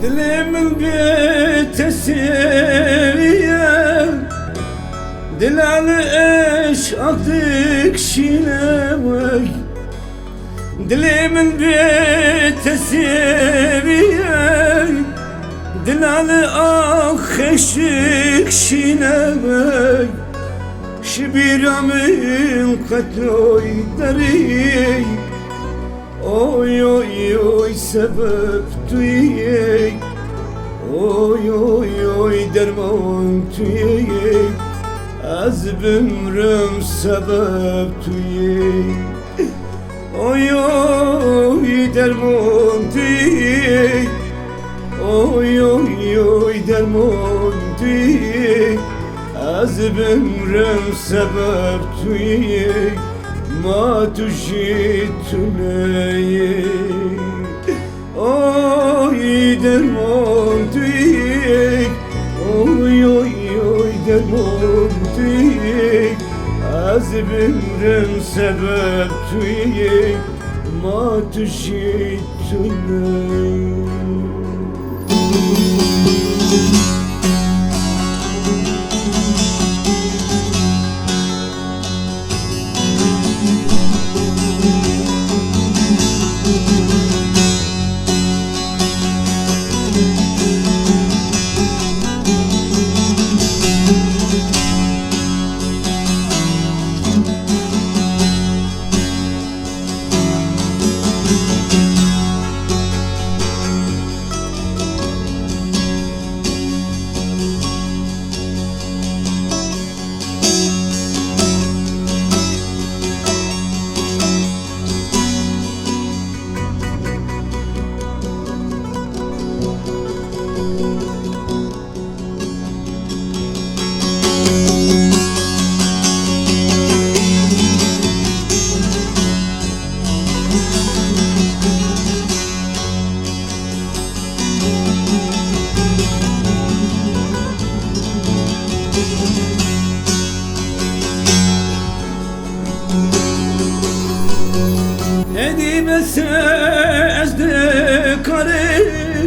Dilimin bir tesiriye Dilalı eş aktık şinemek Dilimin bir tesiriye Dilalı ah eşik şinemek Şibiramın katloy deri Oy oy oy sebep tuyek Oy oy oy derman tuyek Az bümrüm sebep tuyek Oy oy derman tuyek Oy oy oy derman tuyek Az bümrüm sebep tuyek Ma tujitune Oy derman tuyek Oy oy oy derman tuyek Az bümrüm sebep tuyek Ma tujitune Edibese ezdi karı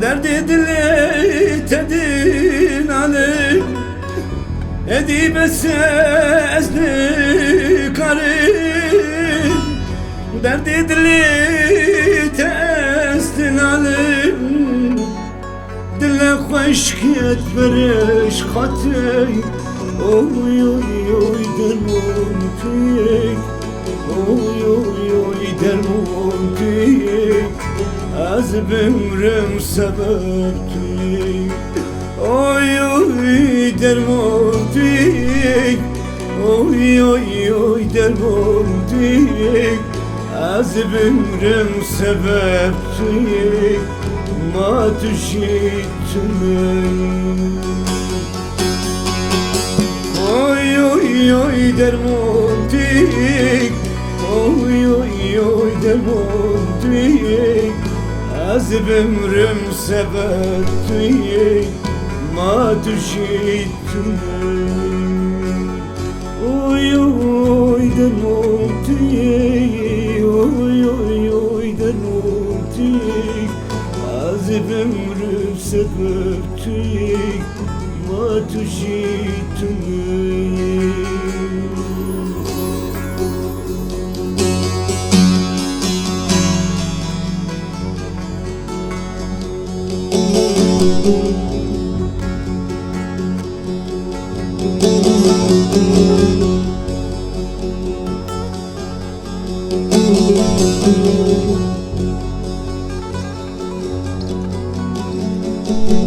Derdi dili tedin alim Edibese ezdi karı Derdi dili tedin alim Dile hoşkiyet veriş katı Oy oy oy derman tüyek Oy oy oy derman tüyek Az bümrüm sebep tüyek Oy oy derman tüyek Oy oy oy derman tüyek Az bümrüm sebep tüyek Ma tujitune Oy oy oy derman tüyek Oy oy oy derman tüyek Az bümrüm sebep tüyek Ma tujitune Oy oy derman tüyek Oy oy oy derman tüyek Az bümrüm sebep tüyek Ma tujitune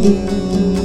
Müzik